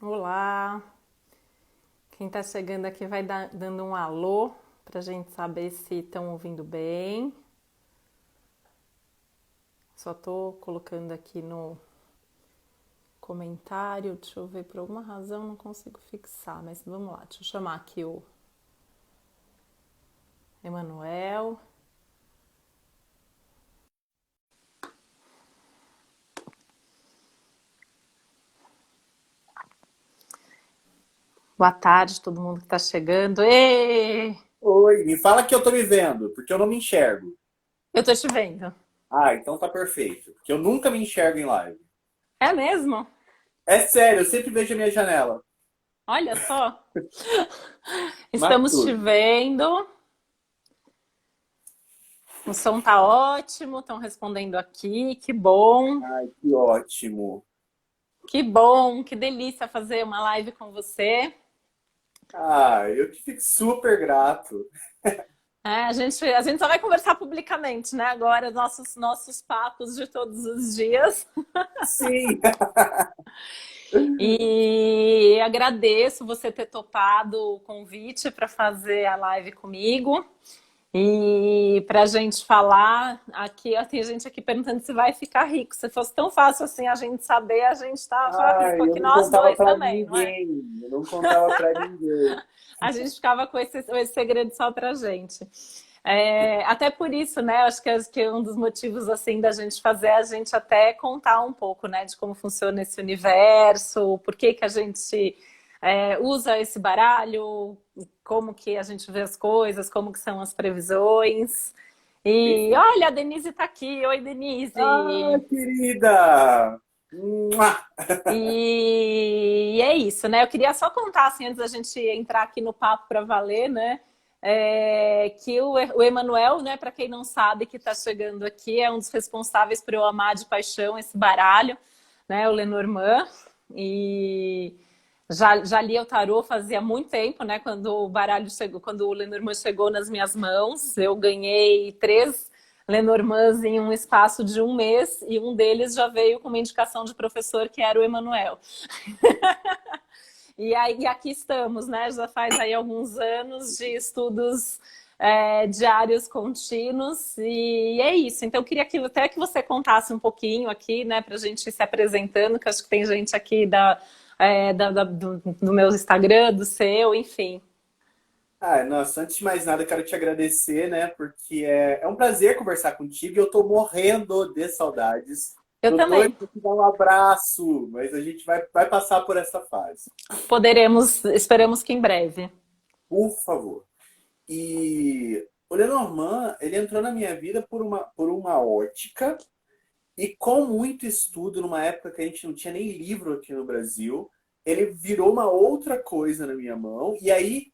Olá! Quem está chegando aqui vai dando um alô para a gente saber se estão ouvindo bem. Só estou colocando aqui no comentário. Deixa eu ver, por alguma razão não consigo fixar, mas vamos lá. Deixa eu chamar aqui o Emanuel. Boa tarde, todo mundo que está chegando. Ê! Oi, me fala que eu tô me vendo, porque eu não me enxergo. Eu tô te vendo. Ah, então tá perfeito. Porque eu nunca me enxergo em live. É mesmo? É sério, eu sempre vejo a minha janela. Olha só. Estamos te Matuto. vendo. O som tá ótimo, estão respondendo aqui. Que bom. Ai, que ótimo. Que bom, que delícia fazer uma live com você. Ah, eu que fico super grato. É, a gente só vai conversar publicamente, né? Agora, nossos papos de todos os dias. Sim. E agradeço você ter topado o convite para fazer a live comigo. E para a gente falar aqui, ó, tem gente aqui perguntando se vai ficar rico. Se fosse tão fácil assim a gente saber, a gente estava rico Ai, eu aqui, não nós contava dois pra também, não é? ninguém. Eu não contava pra ninguém. A gente ficava com esse segredo só pra gente. É, até por isso, né? Acho que um dos motivos assim da gente fazer é a gente até contar um pouco, né, de como funciona esse universo, por que que a gente usa esse baralho, como que a gente vê as coisas, como que são as previsões. E Perfeito. olha, a Denise está aqui. Oi, Ah, Denise. querida! Mua! E é isso, né? Eu queria só contar, assim, antes da gente entrar aqui no papo para valer, né? Que o Emanuel, né, para quem não sabe, que está chegando aqui, é um dos responsáveis por eu amar de paixão esse baralho, né? O Lenormand. E já li o tarô fazia muito tempo, né? Quando o baralho chegou, quando o Lenormand chegou nas minhas mãos, eu ganhei três Lenormands em um espaço de um mês e um deles já veio com uma indicação de professor que era o Emanuel. E aí aqui estamos, né? Já faz aí alguns anos de estudos diários contínuos e é isso. Então eu queria até que você contasse um pouquinho aqui, né, para a gente ir se apresentando, que acho que tem gente aqui do meu Instagram, do seu, enfim. Ah, nossa, antes de mais nada, eu quero te agradecer, né? Porque é um prazer conversar contigo e eu tô morrendo de saudades. Eu Tô doido também. pra te dar um abraço, mas a gente vai passar por essa fase. Poderemos, esperamos que em breve. Por favor. E o Lenormand, ele entrou na minha vida por uma ótica e com muito estudo, numa época que a gente não tinha nem livro aqui no Brasil, ele virou uma outra coisa na minha mão. E aí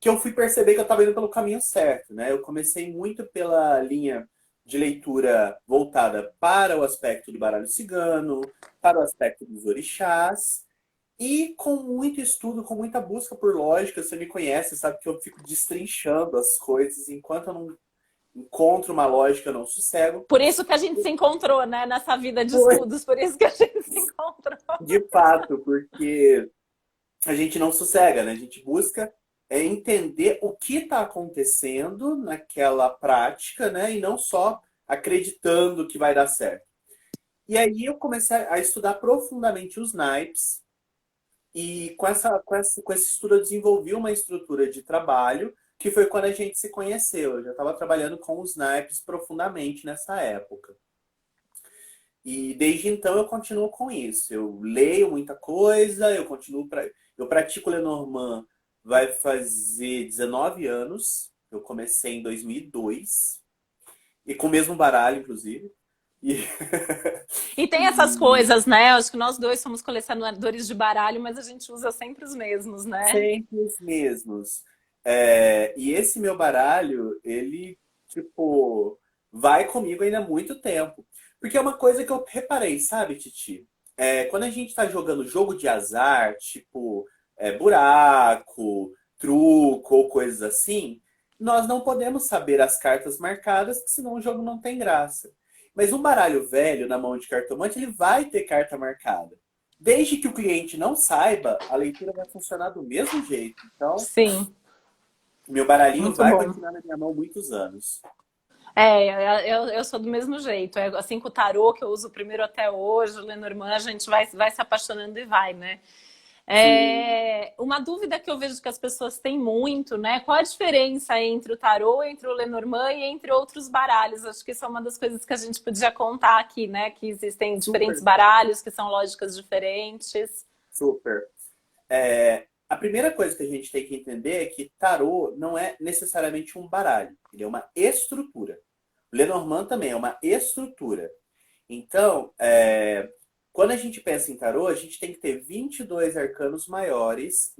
que eu fui perceber que eu estava indo pelo caminho certo, né? Eu comecei muito pela linha de leitura voltada para o aspecto do baralho cigano, para o aspecto dos orixás, e com muito estudo, com muita busca por lógica. Você me conhece, sabe que eu fico destrinchando as coisas. Enquanto eu não encontro uma lógica, eu não sossego. Por isso que a gente se encontrou, né, nessa vida de Foi estudos, por isso que a gente se encontrou. de fato, porque a gente não sossega, né? A gente busca entender o que está acontecendo naquela prática, né? E não só acreditando que vai dar certo. E aí eu comecei a estudar profundamente os naipes e com esse estudo eu desenvolvi uma estrutura de trabalho que foi quando a gente se conheceu. Eu já estava trabalhando com os naipes profundamente nessa época. E desde então eu continuo com isso. Eu leio muita coisa, eu pratico Lenormand vai fazer 19 anos. Eu comecei em 2002 e com o mesmo baralho, inclusive. E, E tem essas coisas, né? Acho que nós dois somos colecionadores de baralho, mas a gente usa sempre os mesmos, né? sempre os mesmos. E esse meu baralho, ele, tipo, vai comigo ainda há muito tempo. Porque é uma coisa que eu reparei, sabe, Titi? Quando a gente tá jogando jogo de azar, tipo, buraco, truco ou coisas assim, nós não podemos saber as cartas marcadas, porque senão o jogo não tem graça. Mas um baralho velho na mão de cartomante, ele vai ter carta marcada. Desde que o cliente não saiba, a leitura vai funcionar do mesmo jeito. Então, Sim, meu baralhinho muito vai bom. continuar na minha mão muitos anos. Eu sou do mesmo jeito. É assim com o tarô, que eu uso o primeiro até hoje, o Lenormand, a gente vai se apaixonando e vai, né? Sim, Uma dúvida que eu vejo que as pessoas têm muito, né? Qual a diferença entre o tarô, entre o Lenormand e entre outros baralhos? Acho que isso é uma das coisas que a gente podia contar aqui, né? Que existem diferentes super, baralhos, que são lógicas diferentes. super. A primeira coisa que a gente tem que entender é que tarô não é necessariamente um baralho, ele é uma estrutura. O Lenormand também é uma estrutura. Então, quando a gente pensa em tarô, a gente tem que ter 22 arcanos maiores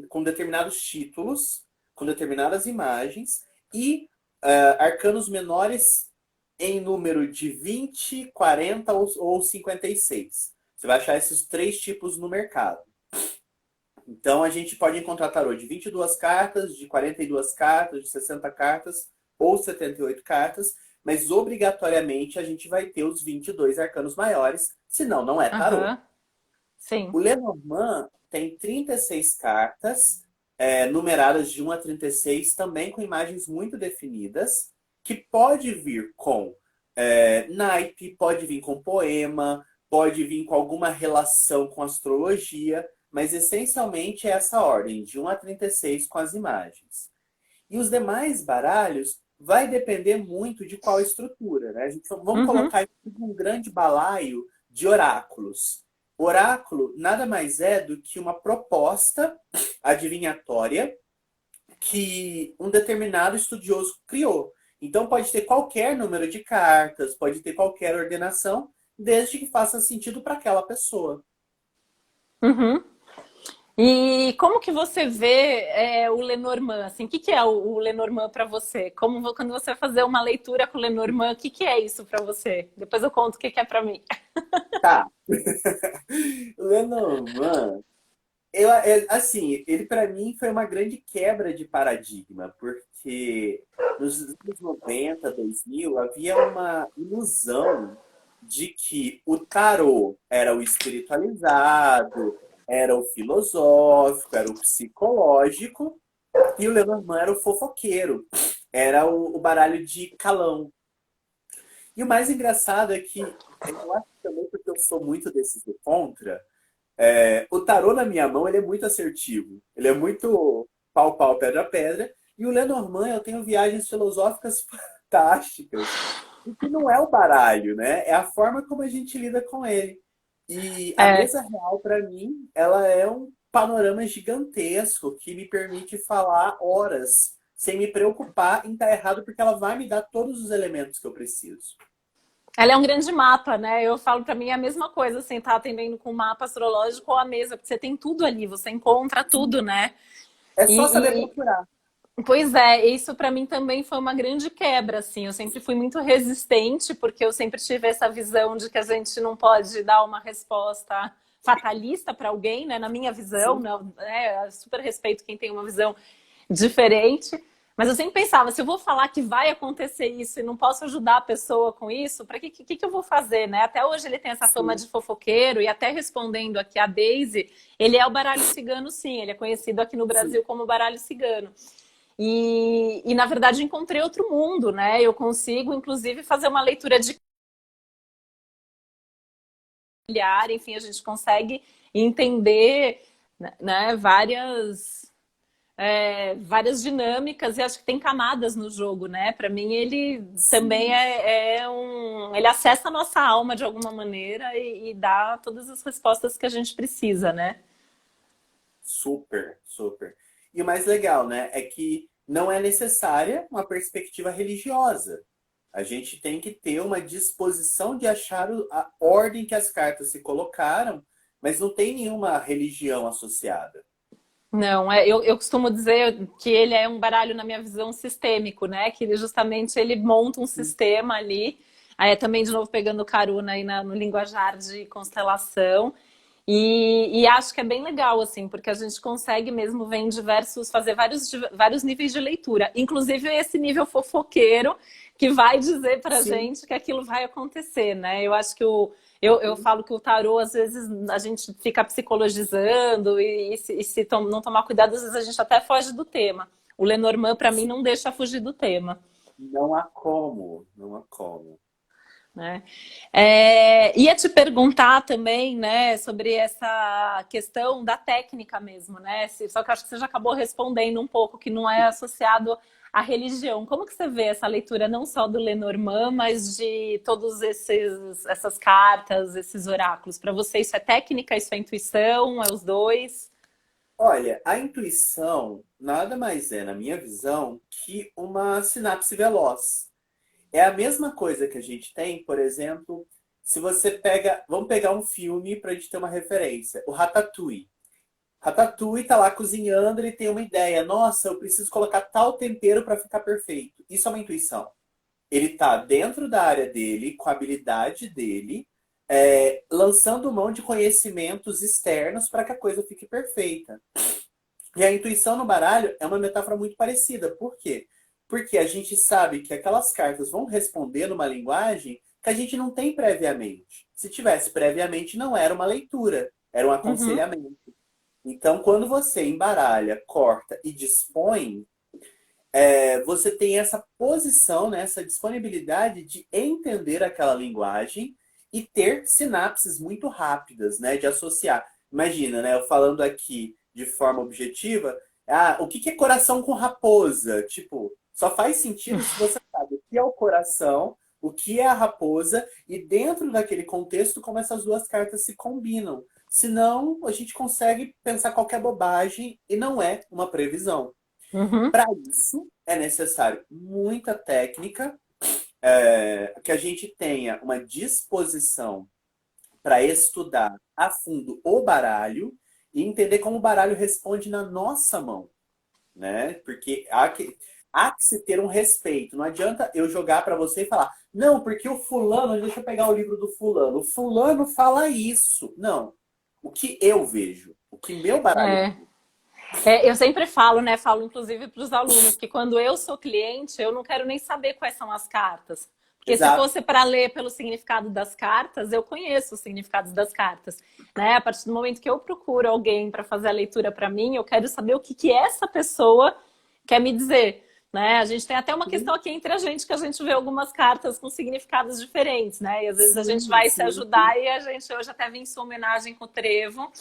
com determinados títulos, com determinadas imagens, e arcanos menores em número de 20, 40 ou 56. Você vai achar esses três tipos no mercado. Então, a gente pode encontrar tarô de 22 cartas, de 42 cartas, de 60 cartas ou 78 cartas, mas obrigatoriamente a gente vai ter os 22 arcanos maiores, senão não é tarô. Aham, sim. O Lenormand tem 36 cartas, numeradas de 1 a 36, também com imagens muito definidas, que pode vir com naipe, pode vir com poema, pode vir com alguma relação com astrologia, mas essencialmente é essa ordem, de 1 a 36 com as imagens. E os demais baralhos vai depender muito de qual estrutura, né? Vamos Uhum, colocar um grande balaio de oráculos. Oráculo nada mais é do que uma proposta adivinhatória que um determinado estudioso criou. Então pode ter qualquer número de cartas, pode ter qualquer ordenação, desde que faça sentido para aquela pessoa. uhum. E como que você vê o Lenormand? Assim, o que que é o Lenormand para você? Quando você vai fazer uma leitura com o Lenormand, o que que é isso para você? Depois eu conto o que que é para mim. Tá. Lenormand, assim, ele para mim foi uma grande quebra de paradigma, porque nos anos 90, 2000, havia uma ilusão de que o tarô era o espiritualizado, era o filosófico, era o psicológico, e o Lenormand era o fofoqueiro, era o baralho de calão. E o mais engraçado é que, eu acho que também porque eu sou muito desses do contra, o tarô na minha mão ele é muito assertivo. Ele é muito pau, pau, pedra, pedra. E o Lenormand, eu tenho viagens filosóficas fantásticas. O que não é o baralho, né? É a forma como a gente lida com ele. E a É, mesa real, para mim, ela é um panorama gigantesco que me permite falar horas sem me preocupar em estar errado, porque ela vai me dar todos os elementos que eu preciso. ela é um grande mapa, né? Eu falo para mim é a mesma coisa, assim, tá atendendo com o mapa astrológico ou a mesa, porque você tem tudo ali, você encontra tudo, né? É só saber E, procurar. Pois é, isso para mim também foi uma grande quebra, assim. Eu sempre fui muito resistente, porque eu sempre tive essa visão de que a gente não pode dar uma resposta fatalista para alguém, né? Na minha visão, Sim, né? Eu super respeito quem tem uma visão diferente. Mas eu sempre pensava, se eu vou falar que vai acontecer isso e não posso ajudar a pessoa com isso, para que eu vou fazer, né? Até hoje ele tem essa fama sim, de fofoqueiro e até respondendo aqui a Daisy, ele é o baralho cigano, sim. Ele é conhecido aqui no sim. Brasil como baralho cigano. Na verdade, encontrei outro mundo, né? Eu consigo, inclusive, fazer uma leitura de olhar, enfim, a gente consegue entender, né, várias dinâmicas e acho que tem camadas no jogo, né? Para mim, ele também Sim. ele acessa a nossa alma de alguma maneira e dá todas as respostas que a gente precisa, né? Super, super. E o mais legal, né, é que não é necessária uma perspectiva religiosa. A gente tem que ter uma disposição de achar a ordem que as cartas se colocaram, mas não tem nenhuma religião associada. Não, eu costumo dizer que ele é um baralho, na minha visão, sistêmico, né? Que ele justamente ele monta um sistema ali. Aí também, de novo, pegando carona aí no linguajar de constelação. E acho que é bem legal, assim, porque a gente consegue mesmo ver em fazer vários níveis de leitura. Inclusive esse nível fofoqueiro que vai dizer pra Sim, gente que aquilo vai acontecer, né? Eu falo que o tarô, às vezes, a gente fica psicologizando e se não tomar cuidado, às vezes a gente até foge do tema. O Lenormand, para mim, não deixa fugir do tema. Não há como, não há como. Né? Ia te perguntar também, né, sobre essa questão da técnica mesmo, né? Só que eu acho que você já acabou respondendo um pouco que não é associado à religião. Como que você vê essa leitura não só do Lenormand, mas de todos essas cartas, esses oráculos? Para você isso é técnica, isso é intuição, é os dois? Olha, a intuição nada mais é, na minha visão, que uma sinapse veloz. É a mesma coisa que a gente tem, por exemplo, se você pega. Vamos pegar um filme para a gente ter uma referência. O Ratatouille. Ratatouille tá lá cozinhando, ele tem uma ideia. Nossa, eu preciso colocar tal tempero para ficar perfeito. Isso é uma intuição. Ele tá dentro da área dele, com a habilidade dele, lançando mão de conhecimentos externos para que a coisa fique perfeita. E a intuição no baralho é uma metáfora muito parecida. Por quê? Porque a gente sabe que aquelas cartas vão responder numa linguagem que a gente não tem previamente. Se tivesse previamente, não era uma leitura, era um Uhum, aconselhamento. Então, quando você embaralha, corta e dispõe, você tem essa posição, né, essa disponibilidade de entender aquela linguagem e ter sinapses muito rápidas, né, de associar. Imagina, né, eu falando aqui de forma objetiva, o que é coração com raposa? Tipo, só faz sentido se você sabe o que é o coração, o que é a raposa, e dentro daquele contexto, como essas duas cartas se combinam. Senão, a gente consegue pensar qualquer bobagem e não é uma previsão. uhum. Para isso, é necessário muita técnica, que a gente tenha uma disposição para estudar a fundo o baralho e entender como o baralho responde na nossa mão, né? Porque há que se ter um respeito. Não adianta eu jogar para você e falar, não, porque o fulano, deixa eu pegar o livro do fulano, o fulano fala isso. Não. O que eu vejo, o que meu baralho É. Eu sempre falo, né? Falo inclusive para os alunos que quando eu sou cliente, eu não quero nem saber quais são as cartas. Porque se exato. fosse para ler pelo significado das cartas, eu conheço os significados das cartas. Né? A partir do momento que eu procuro alguém para fazer a leitura para mim, eu quero saber o que essa pessoa quer me dizer. Né? A gente tem até uma questão Sim, aqui entre a gente, que a gente vê algumas cartas com significados diferentes, né? E às vezes a gente sim, vai se sim. Sim. ajudar e a gente hoje até vem em sua homenagem com o trevo.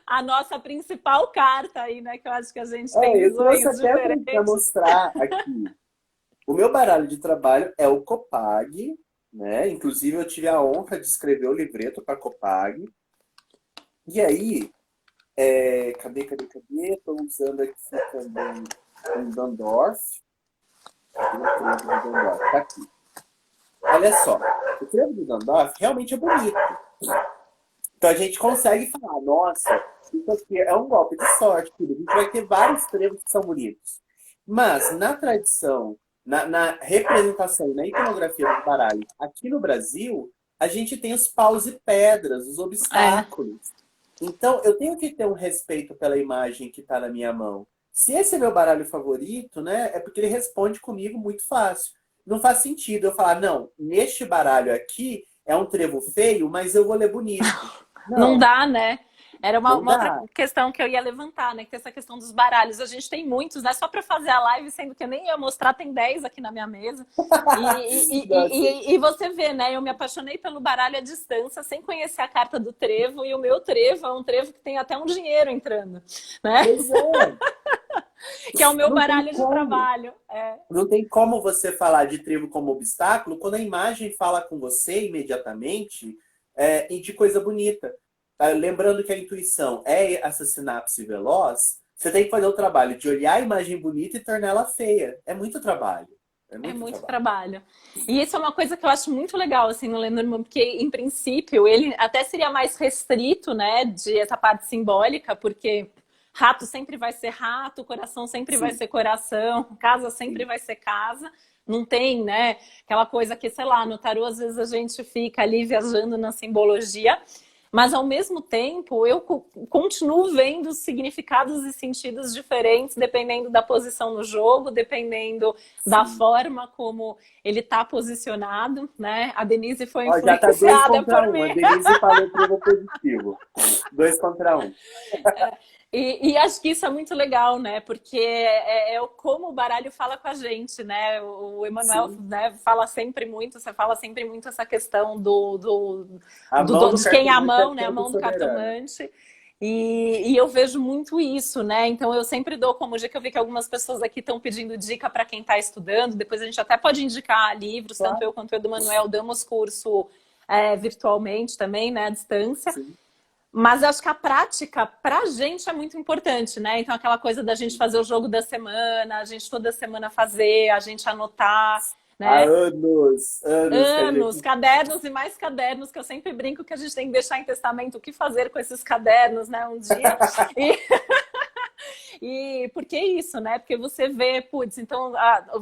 A nossa principal carta aí, né? Que eu acho que a gente tem Eu trouxe visões até para diferentes. mostrar aqui. O meu baralho de trabalho é o Copag, né? Inclusive eu tive a honra de escrever o livreto para Copag. E aí, cadê? Estou usando aqui também um Dandorf. Cadê o trevo do Dandorf? Tá aqui. Olha só, o trevo do Dandorf realmente é bonito. Então a gente consegue falar, nossa, isso aqui é um golpe de sorte, filho. A gente vai ter vários trevos que são bonitos. Mas na tradição, na representação e na iconografia do baralho, aqui no Brasil, a gente tem os paus e pedras, os É, obstáculos. Então eu tenho que ter um respeito pela imagem que está na minha mão. Se esse é meu baralho favorito, né, é porque ele responde comigo muito fácil. Não faz sentido eu falar, não, neste baralho aqui é um trevo feio, mas eu vou ler bonito. não Não, dá, né? Era não uma outra dá. questão que eu ia levantar, né? Que é essa questão dos baralhos. A gente tem muitos, né? Só para fazer a live, sendo que eu nem ia mostrar, tem 10 aqui na minha mesa. Nossa, E você vê, né? Eu me apaixonei pelo baralho à distância, sem conhecer a carta do trevo. E o meu trevo é um trevo que tem até um dinheiro entrando, né? pois é, Que é o meu não tem baralho de como. trabalho. É. Não tem como você falar de trevo como obstáculo quando a imagem fala com você imediatamente, e de coisa bonita. Tá? Lembrando que a intuição é essa sinapse veloz, você tem que fazer o trabalho de olhar a imagem bonita e torná-la feia. É muito trabalho. É É muito muito trabalho. trabalho. E isso é uma coisa que eu acho muito legal, assim, no Lenormand, porque, em princípio, ele até seria mais restrito, né, de essa parte simbólica, porque rato sempre vai ser rato, coração sempre vai Sim, ser coração, casa sempre sim. vai ser casa. Não tem, né, aquela coisa que, sei lá, no tarô, às vezes a gente fica ali viajando na simbologia. Mas, ao mesmo tempo, eu continuo vendo significados e sentidos diferentes, dependendo da posição no jogo, dependendo da Sim. forma como ele está posicionado, né? A Denise foi Ó, já tá dois influenciada contra por um. A mim. Denise falou trevo positivo. 2 contra 1. E acho que isso é muito legal, né? Porque como o baralho fala com a gente, né? O Emanuel, Sim. né, fala sempre muito, você fala sempre muito essa questão A mão do de quem é a cartomante é mão, né? A sempre mão do soberana. cartomante. E eu vejo muito isso, né? Então eu sempre dou como dica, eu vi que algumas pessoas aqui estão pedindo dica para quem está estudando, depois a gente até pode indicar livros, tanto eu Claro. quanto o Emanuel damos curso virtualmente também, né? À distância. Sim. Mas acho que a prática, pra gente, é muito importante, né? Então, aquela coisa da gente fazer o jogo da semana, a gente toda semana fazer, a gente anotar, Há né? anos que a Anos, gente... cadernos e mais cadernos, que eu sempre brinco que a gente tem que deixar em testamento o que fazer com esses cadernos, né? Um dia. E, porque é isso, né? Porque você vê, putz, então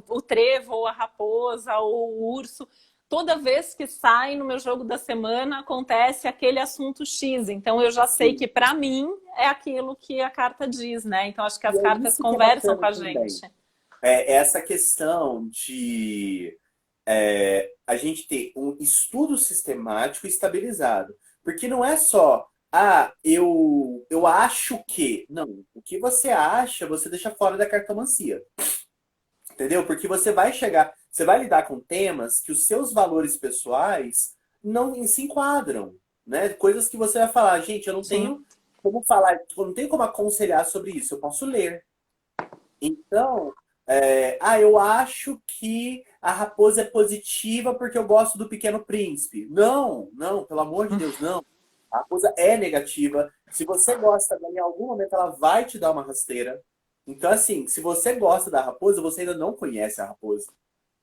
o trevo, ou a raposa, ou o urso, toda vez que sai no meu jogo da semana acontece aquele assunto X. Então eu já sei Sim. que para mim é aquilo que a carta diz, né? Então acho que E as é cartas isso que é conversam com bacana a também. gente. É essa questão de a gente ter um estudo sistemático e estabilizado. Porque não é só, eu acho que. Não, o que você acha, você deixa fora da cartomancia. Entendeu? Porque você vai lidar com temas que os seus valores pessoais não se enquadram, né? Coisas que você vai falar, gente, eu não Sim. tenho como falar, eu não tenho como aconselhar sobre isso, eu posso ler. Então, eu acho que a raposa é positiva porque eu gosto do Pequeno Príncipe. Não, não, pelo amor de Deus, não. A raposa é negativa. Se você gosta dela, em algum momento ela vai te dar uma rasteira. Então, assim, se você gosta da raposa, você ainda não conhece a raposa.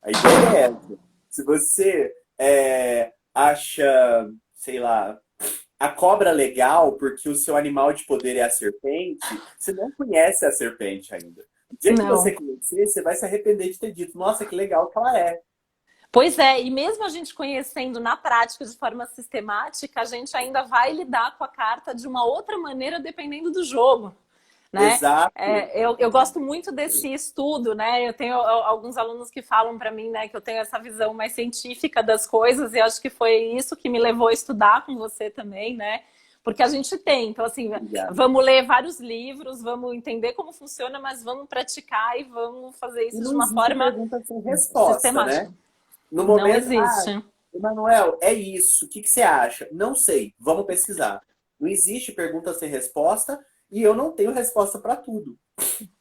A ideia é essa. Se você acha, sei lá, a cobra legal porque o seu animal de poder é a serpente, você não conhece a serpente ainda. O dia que você Não. conhecer, você vai se arrepender de ter dito, nossa, que legal que ela é. Pois é, e mesmo a gente conhecendo na prática de forma sistemática, a gente ainda vai lidar com a carta de uma outra maneira dependendo do jogo, né? Exato. Eu gosto muito desse estudo, né? Eu tenho alguns alunos que falam para mim, né, que eu tenho essa visão mais científica das coisas e acho que foi isso que me levou a estudar com você também, né? Porque a gente tem, então assim, Obrigado. vamos ler vários livros, vamos entender como funciona, mas vamos praticar e vamos fazer E isso de não uma existe forma pergunta sem resposta, né? sistemática. No Não momento, existe. Emanuel, é isso. O que que você acha? Não sei. Vamos pesquisar. Não existe pergunta sem resposta e eu não tenho resposta para tudo,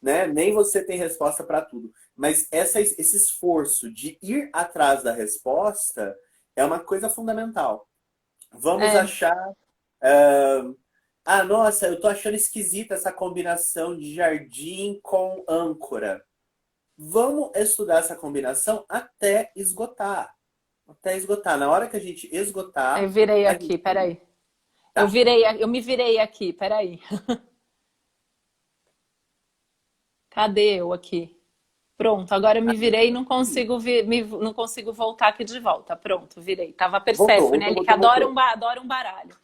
né? Nem você tem resposta para tudo. Mas esse esforço de ir atrás da resposta é uma coisa fundamental. Vamos É, achar. Nossa, eu tô achando esquisita essa combinação de jardim com âncora. Vamos estudar essa combinação até esgotar. Até esgotar. Na hora que a gente eu esgotar, virei a aqui, gente. peraí. Tá. Eu me virei aqui, peraí. Cadê eu aqui? Pronto, agora eu me virei e não consigo, não consigo voltar aqui de volta. Pronto, virei. Tava a Voltou, Perséfone voltou, ali, que voltou, voltou. adora um baralho.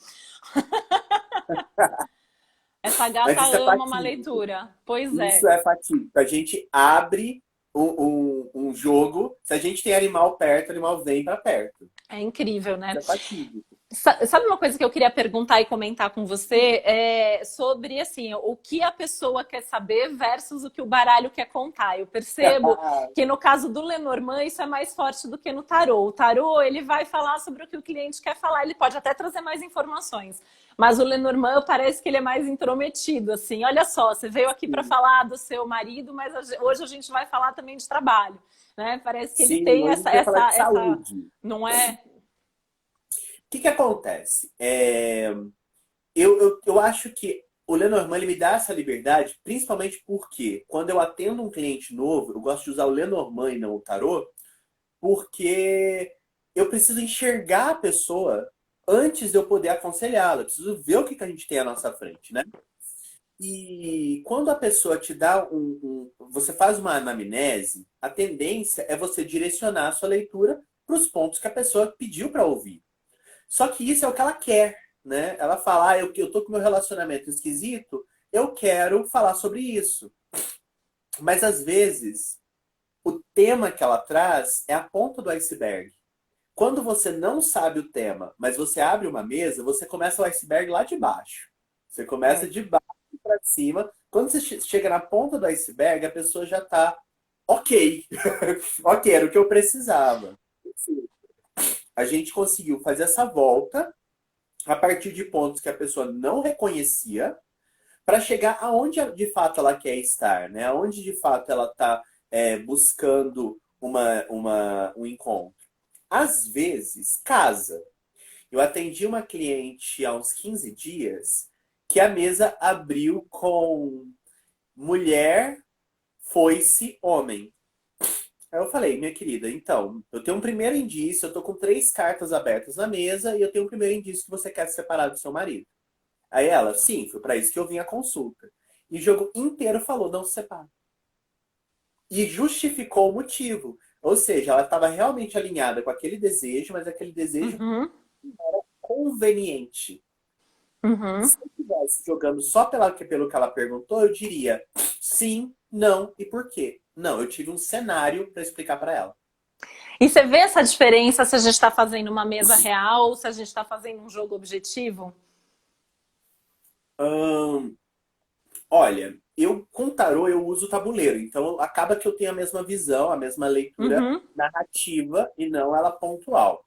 Essa Mas gata isso é ama uma fatídico. leitura. Pois Isso é, é fatídico. A gente abre um jogo. Se a gente tem animal perto, o animal vem pra perto. é incrível, Isso né? é fatídico. Sabe uma coisa que eu queria perguntar e comentar com você é sobre assim, o que a pessoa quer saber versus o que o baralho quer contar. Eu percebo que no caso do Lenormand isso é mais forte do que no tarô. O tarô ele vai falar sobre o que o cliente quer falar, ele pode até trazer mais informações. Mas o Lenormand parece que ele é mais intrometido, assim. Olha só, você veio aqui para Sim, falar do seu marido, mas hoje a gente vai falar também de trabalho, né? Parece que ele sim, tem hoje a gente vai falar de saúde. não é? O que que acontece? Eu acho que o Lenormand ele me dá essa liberdade, principalmente porque quando eu atendo um cliente novo, eu gosto de usar o Lenormand e não o tarô, porque eu preciso enxergar a pessoa antes de eu poder aconselhá-la. Eu preciso ver o que que a gente tem à nossa frente, né? E quando a pessoa te dá você faz uma anamnese, a tendência é você direcionar a sua leitura para os pontos que a pessoa pediu para ouvir. Só que isso é o que ela quer. né? Ela fala, eu tô com meu relacionamento esquisito, eu quero falar sobre isso. Mas às vezes, o tema que ela traz é a ponta do iceberg. Quando você não sabe o tema, mas você abre uma mesa, você começa o iceberg lá de baixo. Você começa É. de baixo para cima. Quando você chega na ponta do iceberg, a pessoa já está ok. Ok, era o que eu precisava. A gente conseguiu fazer essa volta a partir de pontos que a pessoa não reconhecia para chegar aonde de fato ela quer estar, né? Aonde de fato ela está buscando um encontro. Às vezes, casa. Eu atendi uma cliente há uns 15 dias que a mesa abriu com mulher, foi-se, homem. Aí eu falei, minha querida, então, eu tenho um primeiro indício, eu tô com 3 cartas abertas na mesa e eu tenho um primeiro indício que você quer se separar do seu marido. Aí ela, sim, foi para isso que eu vim à consulta. E o jogo inteiro falou, não se separa. E justificou o motivo. Ou seja, ela estava realmente alinhada com aquele desejo, mas aquele desejo Uhum, conveniente. uhum. Se eu estivesse jogando só pelo que ela perguntou, eu diria sim, não e por quê. Não, eu tive um cenário para explicar para ela. E você vê essa diferença se a gente está fazendo uma mesa real ou se a gente está fazendo um jogo objetivo? Hum, olha, eu com tarô eu uso tabuleiro, então acaba que eu tenho a mesma visão, a mesma leitura Uhum, narrativa e não ela pontual.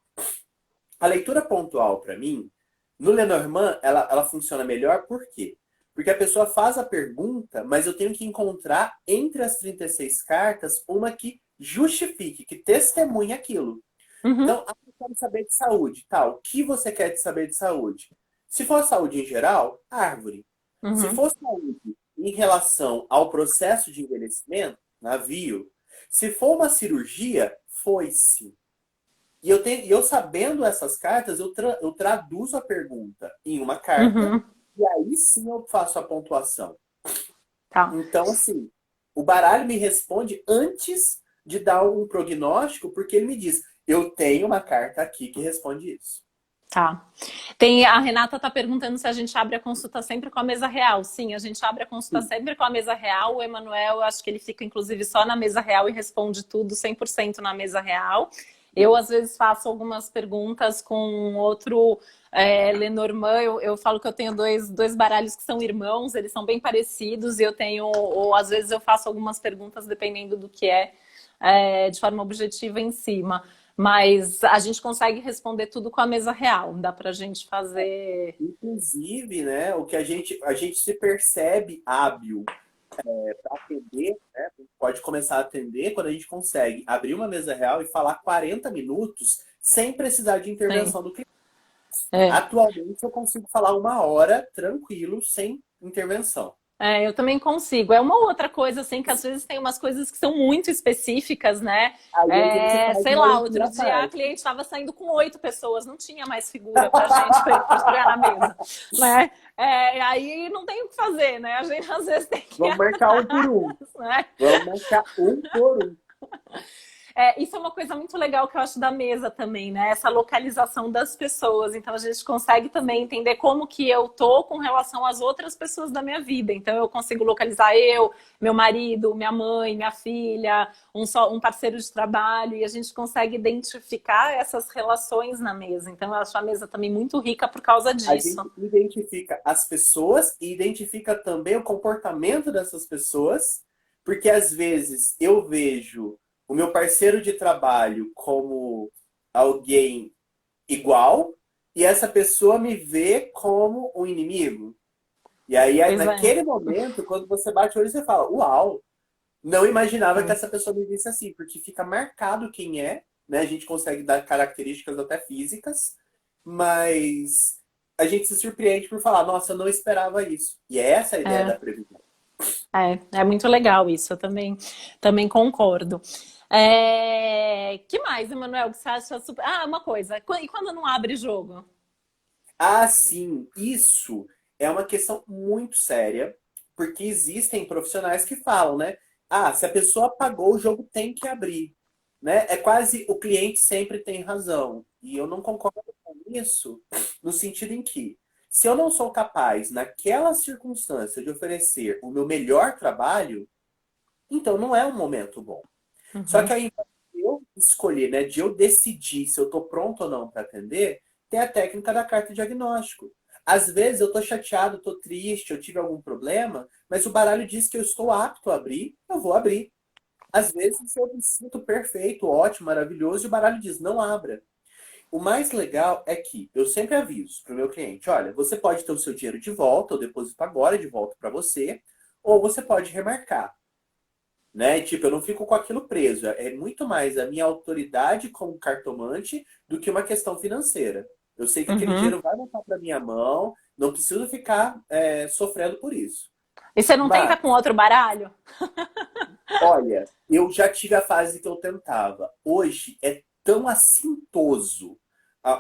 A leitura pontual, para mim, no Lenormand, ela funciona melhor por quê? Porque a pessoa faz a pergunta, mas eu tenho que encontrar entre as 36 cartas uma que justifique, que testemunhe aquilo. uhum, Então, eu quero saber de saúde, tá? O que você quer de saber de saúde? Se for saúde em geral, árvore. Se uhum. for saúde em relação ao processo de envelhecimento, navio. Se for uma cirurgia, foice. E eu sabendo essas cartas, eu traduzo a pergunta em uma carta Uhum, e aí sim eu faço a pontuação. tá, Então, assim, o baralho me responde antes de dar um prognóstico, porque ele me diz, eu tenho uma carta aqui que responde isso. tá. A Renata está perguntando se a gente abre a consulta sempre com a mesa real. Sim, a gente abre a consulta Sim. sempre com a mesa real. O Emanuel, eu acho que ele fica, inclusive, só na mesa real e responde tudo 100% na mesa real. Eu, às vezes, faço algumas perguntas com outro Lenormand. Eu falo que eu tenho dois baralhos que são irmãos, eles são bem parecidos, e eu tenho, ou às vezes eu faço algumas perguntas, dependendo do que de forma objetiva em cima. Mas a gente consegue responder tudo com a mesa real. Dá para a gente fazer. Inclusive, né, o que a gente se percebe hábil para atender, né, pode começar a atender quando a gente consegue abrir uma mesa real e falar 40 minutos sem precisar de Sim. intervenção do cliente. É. Atualmente eu consigo falar 1 hora tranquilo, sem intervenção. Eu também consigo. É uma outra coisa, assim, que às vezes tem umas coisas que são muito específicas, né? Aí a gente faz Sei uma lá, leitura outro à dia a parte. cliente estava saindo com 8 pessoas, não tinha mais figura pra gente jogar na mesa, né? Aí não tem o que fazer, né? A gente às vezes tem que ir Vamos marcar um por atrás, um. né? Vamos marcar um por um. Isso é uma coisa muito legal que eu acho da mesa também, né? Essa localização das pessoas. Então a gente consegue também entender como que eu tô com relação às outras pessoas da minha vida. Então eu consigo localizar eu, meu marido, minha mãe, minha filha, um parceiro de trabalho, e a gente consegue identificar essas relações na mesa. Então eu acho a mesa também muito rica por causa A disso. gente identifica as pessoas e identifica também o comportamento dessas pessoas, porque às vezes eu vejo o meu parceiro de trabalho como alguém igual e essa pessoa me vê como um inimigo. E aí, Pois é. naquele momento, quando você bate o olho, você fala: Uau, não imaginava que É. essa pessoa me visse assim, porque fica marcado quem é, né? A gente consegue dar características até físicas, mas a gente se surpreende por falar: Nossa, eu não esperava isso. E essa é a ideia É. da previsão. É muito legal isso, eu também concordo. Que mais, Emanuel, que você acha super. Ah, uma coisa, e quando não abre jogo? Ah, sim, isso é uma questão muito séria, porque existem profissionais que falam, né? Ah, se a pessoa pagou, o jogo tem que abrir, né? É quase o cliente sempre tem razão. E eu não concordo com isso, no sentido em que Se eu não sou capaz, naquela circunstância, de oferecer o meu melhor trabalho, então não é um momento bom. Só que Uhum. aí, de eu escolher, né, de eu decidir se eu estou pronto ou não para atender, tem a técnica da carta diagnóstico. Às vezes eu estou chateado, estou triste, eu tive algum problema, mas o baralho diz que eu estou apto a abrir, eu vou abrir. Às vezes eu me sinto perfeito, ótimo, maravilhoso, e o baralho diz, não abra. O mais legal é que eu sempre aviso para o meu cliente, olha, você pode ter o seu dinheiro de volta, eu deposito agora de volta para você, ou você pode remarcar. Né? Tipo, eu não fico com aquilo preso. É muito mais a minha autoridade como cartomante do que uma questão financeira. Eu sei que aquele Uhum. dinheiro vai voltar para minha mão, não preciso ficar sofrendo por isso. E você não tenta Mas, com outro baralho? olha, eu já tive a fase que eu tentava. Hoje é tão assintoso.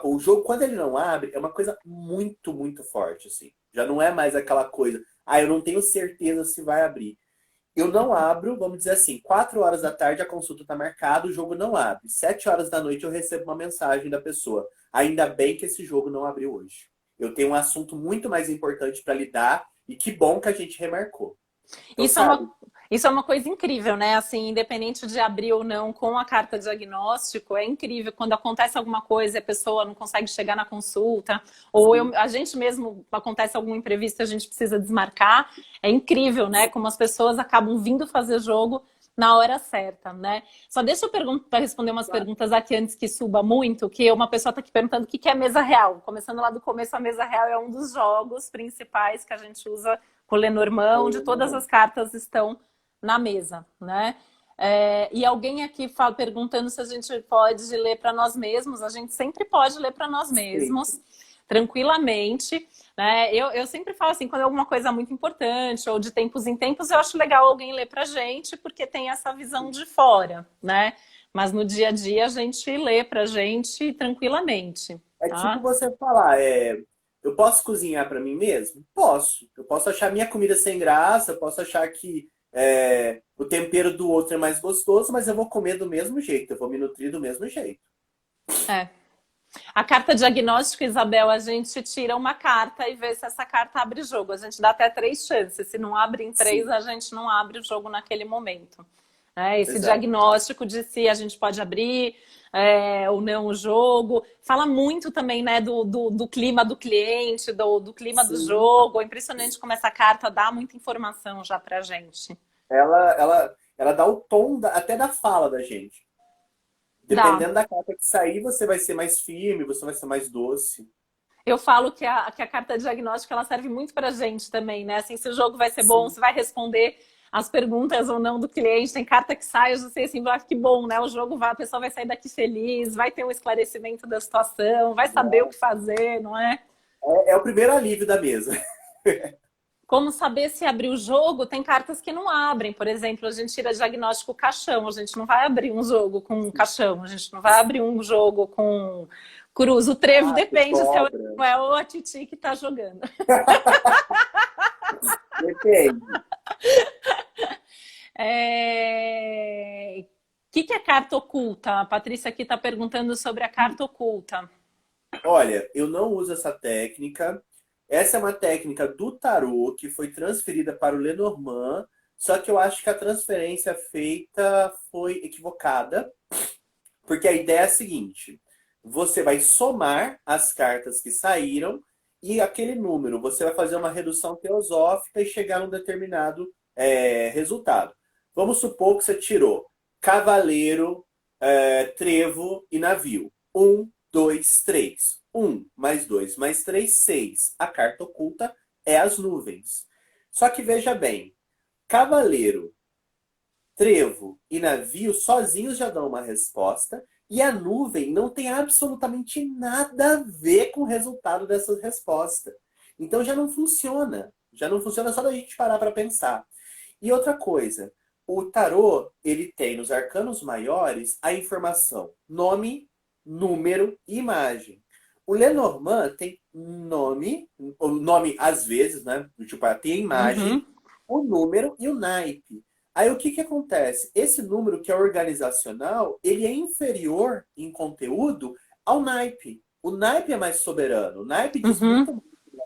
O jogo, quando ele não abre, é uma coisa muito, muito forte, assim. Já não é mais aquela coisa, eu não tenho certeza se vai abrir. Eu não abro, vamos dizer assim, 4 horas da tarde a consulta está marcada, o jogo não abre. 7 horas da noite eu recebo uma mensagem da pessoa. Ainda bem que esse jogo não abriu hoje. Eu tenho um assunto muito mais importante para lidar e que bom que a gente remarcou. Então, Isso é sabe? isso é uma coisa incrível, né? Assim, independente de abrir ou não com a carta diagnóstico, é incrível quando acontece alguma coisa e a pessoa não consegue chegar na consulta, ou Sim, a gente mesmo acontece algum imprevisto e a gente precisa desmarcar. É incrível, né? Como as pessoas acabam vindo fazer jogo na hora certa, né? Só deixa eu perguntar, responder umas claro. perguntas aqui antes que suba muito, que uma pessoa está aqui perguntando o que é mesa real. Começando lá do começo, a mesa real é um dos jogos principais que a gente usa com o Lenormand, onde todas as cartas estão na mesa, né? E alguém aqui perguntando se a gente pode ler para nós mesmos. A gente sempre pode ler para nós Sim. mesmos, tranquilamente. Né? Eu sempre falo assim, quando é alguma coisa muito importante, ou de tempos em tempos, eu acho legal alguém ler pra gente, porque tem essa visão de fora, né? Mas no dia a dia a gente lê pra gente tranquilamente, É tipo tá? você falar, eu posso cozinhar para mim mesmo? Posso. Eu posso achar minha comida sem graça, eu posso achar que o tempero do outro é mais gostoso, mas eu vou comer do mesmo jeito, eu vou me nutrir do mesmo jeito. É. A carta diagnóstico, Isabel, a gente tira uma carta e vê se essa carta abre jogo. A gente dá até 3 chances. Se não abre em 3, Sim, a gente não abre o jogo naquele momento. Esse exato. diagnóstico de se a gente pode abrir ou não o jogo. Fala muito também, né, do clima do cliente, do clima do Sim. jogo. É impressionante como essa carta dá muita informação já pra gente. Ela dá o tom até da fala da gente. Dá. Dependendo da carta que sair, você vai ser mais firme, você vai ser mais doce. Eu falo que a carta diagnóstica ela serve muito para a gente também, né? Assim, se o jogo vai ser bom, Sim. se vai responder as perguntas ou não do cliente. Tem carta que sai, eu já sei assim, que bom, né? O jogo vai, a pessoa vai sair daqui feliz, vai ter um esclarecimento da situação, vai saber o que fazer, não é? É o primeiro alívio da mesa. Como saber se abrir o jogo? Tem cartas que não abrem. Por exemplo, a gente tira diagnóstico caixão. A gente não vai abrir um jogo com caixão. A gente não vai abrir um jogo com cruz. O trevo Rato, depende se é o cobra. Emanuel ou a Titi que está jogando. Depende. O que é carta oculta? A Patrícia aqui está perguntando sobre a carta oculta. Olha, eu não uso essa técnica. Essa é uma técnica do tarô que foi transferida para o Lenormand, só que eu acho que a transferência feita foi equivocada, porque a ideia é a seguinte: você vai somar as cartas que saíram e aquele número, você vai fazer uma redução teosófica e chegar a um determinado resultado. Vamos supor que você tirou cavaleiro, trevo e navio. Um, dois, três. Um mais dois mais três, seis. A carta oculta é as nuvens. Só que veja bem, cavaleiro, trevo e navio sozinhos já dão uma resposta e a nuvem não tem absolutamente nada a ver com o resultado dessa resposta. Então já não funciona. Já não funciona só da gente parar para pensar. E outra coisa, o tarô, ele tem nos arcanos maiores a informação nome, número e imagem. O Lenormand tem nome, o nome às vezes, né? Tipo, tem a Uhum, imagem, o número e o naipe. Aí o que que acontece? Esse número que é organizacional, ele é inferior em conteúdo ao naipe. O naipe é mais soberano. O naipe diz muito uhum.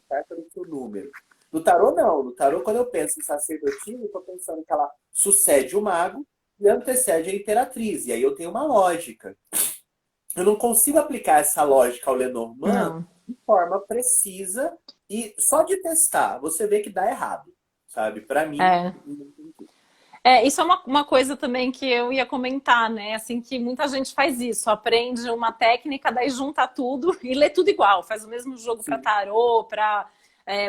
mais por número. No tarô, não. No tarô, quando eu penso em sacerdotisa, eu tô pensando que ela sucede o mago e antecede a imperatriz. E aí eu tenho uma lógica. Eu não consigo aplicar essa lógica ao Lenormand Não. de forma precisa e só de testar, você vê que dá errado, sabe? Para mim, É. não tem jeito. Isso é uma coisa também que eu ia comentar, né? Assim, que muita gente faz isso, aprende uma técnica, daí junta tudo e lê tudo igual, faz o mesmo jogo para Sim, tarô, para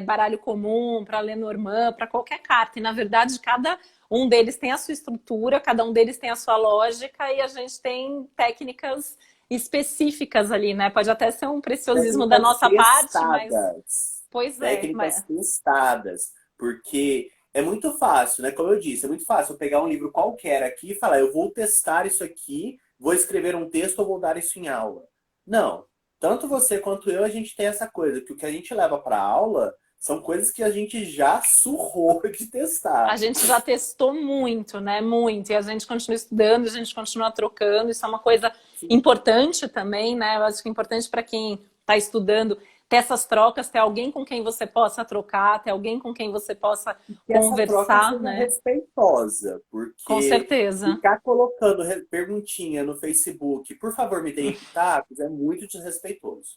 baralho comum, para Lenormand, para qualquer carta. E na verdade, cada um deles tem a sua estrutura, cada um deles tem a sua lógica e a gente tem técnicas específicas ali, né? Pode até ser um preciosismo da técnicas nossa parte, mas testadas. pois é, Técnicas testadas. Porque é muito fácil, né? Como eu disse, é muito fácil eu pegar um livro qualquer aqui e falar, eu vou testar isso aqui, vou escrever um texto ou vou dar isso em aula. Não. Tanto você quanto eu, a gente tem essa coisa, que o que a gente leva para aula são coisas que a gente já surrou de a testar. gente já testou muito, né? Muito. E a gente continua estudando, a gente continua trocando. Isso é uma coisa Sim. importante também, né? Eu acho que é importante para quem está estudando ter essas trocas, ter alguém com quem você possa trocar, ter alguém com quem você possa Que essa troca conversar, seja né? respeitosa, Com porque certeza. ficar colocando perguntinha no Facebook, por favor, me deem pitacos, é muito desrespeitoso.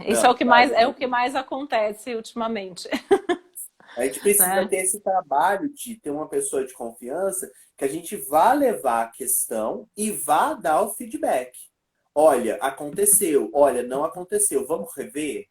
Isso Não, sabe? é o que mais acontece ultimamente, A gente precisa né? ter esse trabalho de ter uma pessoa de confiança que a gente vá levar a questão e vá dar o feedback. Olha, aconteceu. Olha, não aconteceu. Vamos rever?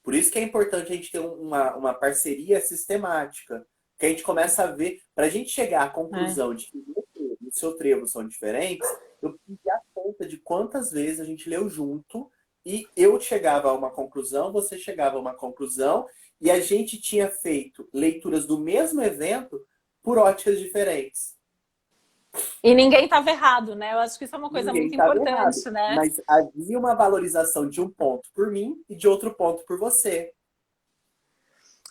Por isso que é importante a gente ter uma parceria sistemática. Que a gente começa a ver, para a gente chegar à É. conclusão de que o meu trevo e o seu trevo são diferentes, eu preciso dar conta de quantas vezes a gente leu junto e eu chegava a uma conclusão, você chegava a uma conclusão, e a gente tinha feito leituras do mesmo evento por óticas diferentes. E ninguém estava errado, né? Eu acho que isso é uma coisa Ninguém muito estava errado, importante, né? mas havia uma valorização de um ponto por mim e de outro ponto por você.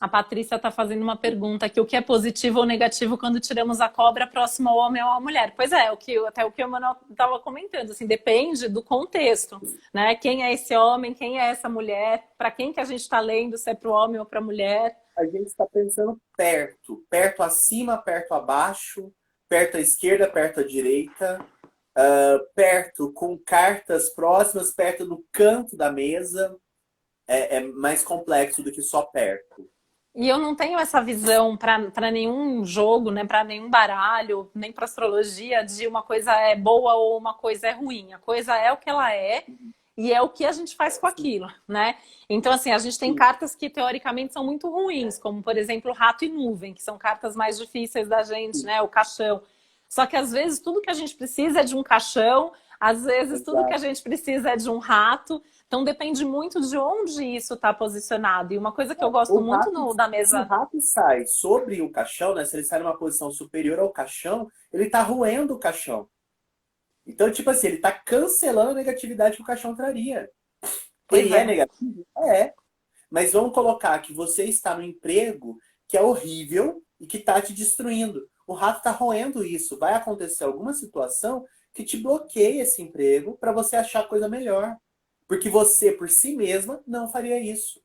A Patrícia está fazendo uma pergunta aqui: o que é positivo ou negativo quando tiramos a cobra próximo ao homem ou à mulher? Pois é, até o que o Manuel estava comentando, assim, depende do contexto, né? Quem é esse homem, quem é essa mulher, para quem que a gente está lendo, se é para o homem ou para a mulher. A gente está pensando perto, perto acima, perto abaixo, perto à esquerda, perto à direita, perto com cartas próximas, perto do canto da mesa. É mais complexo do que só perto. E eu não tenho essa visão para nenhum jogo, né, para nenhum baralho, nem para astrologia, de uma coisa é boa ou uma coisa é ruim. A coisa é o que ela é e é o que a gente faz com Sim, aquilo, né? Então, assim, a gente tem sim, cartas que teoricamente são muito ruins, como, por exemplo, Rato e Nuvem, que são cartas mais difíceis da gente, sim. né? O Caixão. Só que às vezes tudo que a gente precisa é de um caixão, às vezes tudo que a Exato. gente precisa é de um rato. Então depende muito de onde isso está posicionado. E uma coisa que eu gosto O muito rato, da se o mesa. rato sai sobre o caixão, né? Se ele sai numa posição superior ao caixão, ele está roendo o caixão. Então, tipo assim, ele está cancelando a negatividade que o caixão traria. Pois Ele é é. negativo? É. Mas vamos colocar que você está no emprego que é horrível e que está te destruindo. O rato está roendo isso. Vai acontecer alguma situação que te bloqueie esse emprego para você achar coisa melhor. Porque você, por si mesma, não faria isso.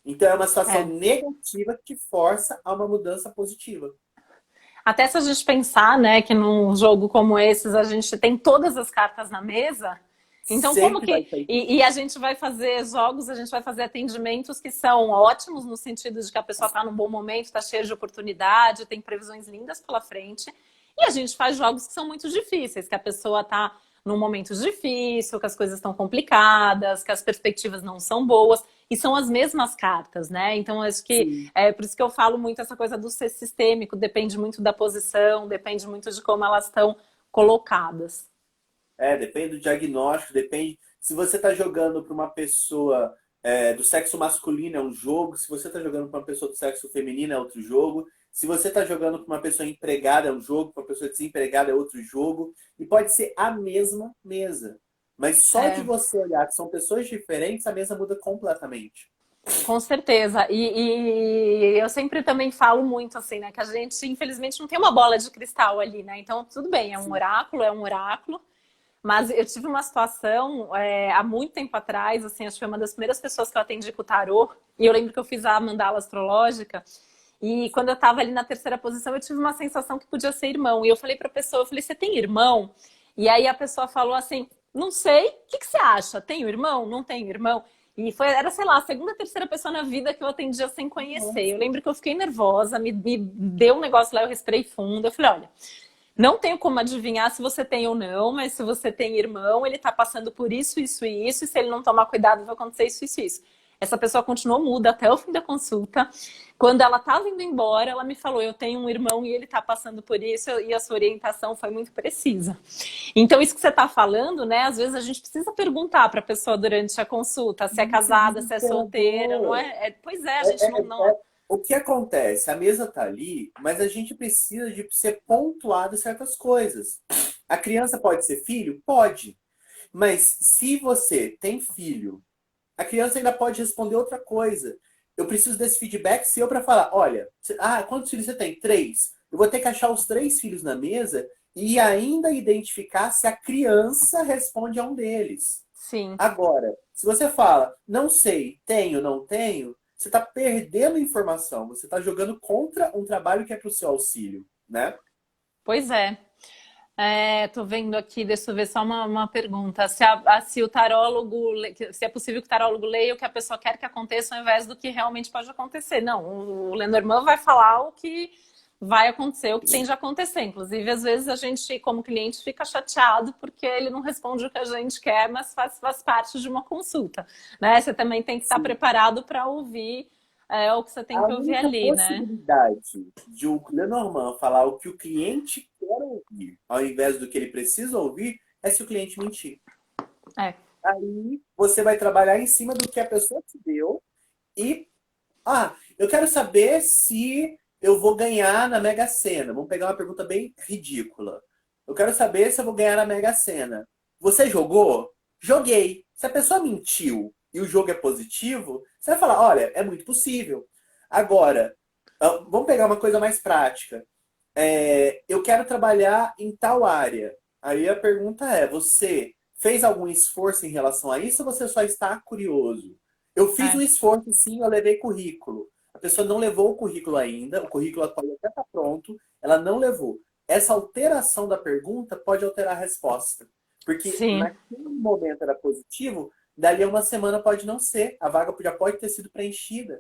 Então é uma situação É. negativa que te força a uma mudança positiva. Até se a gente pensar, né, que num jogo como esses a gente tem todas as cartas na mesa, então como Sempre vai que. sair. E a gente vai fazer jogos, a gente vai fazer atendimentos que são ótimos, no sentido de que a pessoa está num bom momento, está cheia de oportunidade, tem previsões lindas pela frente. E a gente faz jogos que são muito difíceis, que a pessoa está num momento difícil, que as coisas estão complicadas, que as perspectivas não são boas. E são as mesmas cartas, né? Então, acho que Sim. é por isso que eu falo muito essa coisa do ser sistêmico, depende muito da posição, depende muito de como elas estão colocadas. Depende do diagnóstico, depende. Se você está jogando para uma pessoa do sexo masculino é um jogo, se você está jogando para uma pessoa do sexo feminino é outro jogo, se você está jogando para uma pessoa empregada é um jogo, para uma pessoa desempregada é outro jogo, e pode ser a mesma mesa. Mas só de É, você olhar que são pessoas diferentes, a mesa muda completamente. com certeza. E eu sempre também falo muito assim, né? Que a gente, infelizmente, não tem uma bola de cristal ali, né? Então, tudo bem, é um Sim, oráculo, é um oráculo. Mas eu tive uma situação há muito tempo atrás, assim, acho que foi uma das primeiras pessoas que eu atendi com o tarô, e eu lembro que eu fiz a mandala astrológica, e quando eu estava ali na terceira posição, eu tive uma sensação que podia ser irmão. E eu falei para a pessoa, eu falei, você tem irmão? E aí a pessoa falou assim, não sei, o que que você acha? Tenho irmão? Não tenho irmão? E era, sei lá, a segunda, terceira pessoa na vida que eu atendia sem conhecer. Eu lembro que eu fiquei nervosa, me deu um negócio lá, eu respirei fundo. Eu falei, olha, não tenho como adivinhar se você tem ou não, mas se você tem irmão, ele tá passando por isso, isso e isso, e se ele não tomar cuidado, vai acontecer isso, isso e isso. Essa pessoa continuou muda até o fim da consulta. Quando ela estava indo embora, ela me falou, eu tenho um irmão e ele tá passando por isso, e a sua orientação foi muito precisa. Então, isso que você está falando, né? Às vezes a gente precisa perguntar para a pessoa durante a consulta se é casada, se é solteira, não é? Pois é, a gente não... O que acontece? A mesa tá ali, mas a gente precisa de ser pontuado em certas coisas. A criança pode ser filho? Pode. Mas se você tem filho, a criança ainda pode responder outra coisa. Eu preciso desse feedback seu para falar, olha, quantos filhos você tem? 3. Eu vou ter que achar os 3 filhos na mesa e ainda identificar se a criança responde a um deles. Sim. Agora, se você fala, não sei, tenho, não tenho, você está perdendo informação, você está jogando contra um trabalho que é para o seu auxílio, né? Pois é. Tô vendo aqui, deixa eu ver só uma pergunta. Se o tarólogo, se é possível que o tarólogo leia o que a pessoa quer que aconteça ao invés do que realmente pode acontecer. Não, o Lenormand vai falar o que vai acontecer, o que tem de acontecer. Inclusive, às vezes a gente, como cliente, fica chateado porque ele não responde o que a gente quer, mas faz parte de uma consulta, né? Você também tem que estar preparado para ouvir o que você tem A que ouvir única ali, né? possibilidade de o Lenormand falar o que o cliente quer ouvir, ao invés do que ele precisa ouvir, é se o cliente mentir. É. Aí você vai trabalhar em cima do que a pessoa te deu e, eu quero saber se eu vou ganhar na Mega Sena. Vamos pegar uma pergunta bem ridícula. Eu quero saber se eu vou ganhar na Mega Sena. Você jogou? Joguei. Se a pessoa mentiu e o jogo é positivo, você vai falar, olha, é muito possível. Agora, vamos pegar uma coisa mais prática. Eu quero trabalhar em tal área. Aí a pergunta é, você fez algum esforço em relação a isso ou você só está curioso? Eu fiz um esforço, sim, eu levei currículo. A pessoa não levou o currículo ainda, o currículo pode até estar pronto, ela não levou. Essa alteração da pergunta pode alterar a resposta. Porque Sim. naquele momento era positivo, dali a uma semana pode não ser. A vaga já pode ter sido preenchida.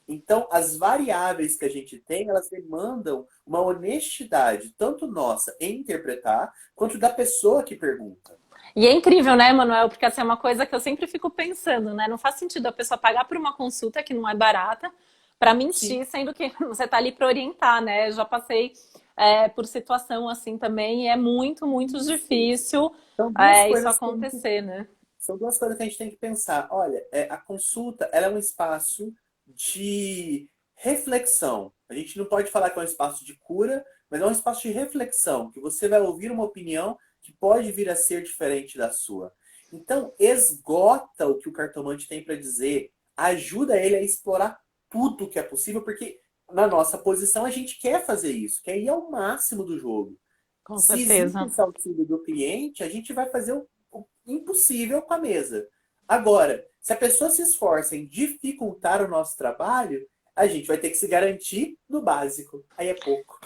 Então, as variáveis que a gente tem, elas demandam uma honestidade, tanto nossa em interpretar, quanto da pessoa que pergunta. E é incrível, né, Manuel? Porque essa é uma coisa que eu sempre fico pensando, né? Não faz sentido a pessoa pagar por uma consulta que não é barata para Sim. mentir, sendo que você está ali para orientar, né? Eu já passei por situação assim também e é muito, muito difícil São duas isso coisas que a gente acontecer, né? São duas coisas que a gente tem que pensar. Olha, a consulta, ela é um espaço de reflexão. A gente não pode falar que é um espaço de cura, mas é um espaço de reflexão, que você vai ouvir uma opinião que pode vir a ser diferente da sua. Então, esgota o que o cartomante tem para dizer, ajuda ele a explorar tudo que é possível, porque na nossa posição a gente quer fazer isso, quer ir ao máximo do jogo. Com Se existe certeza. esse auxílio do cliente, a gente vai fazer o impossível com a mesa. Agora, se a pessoa se esforça em dificultar o nosso trabalho, a gente vai ter que se garantir no básico. Aí é pouco.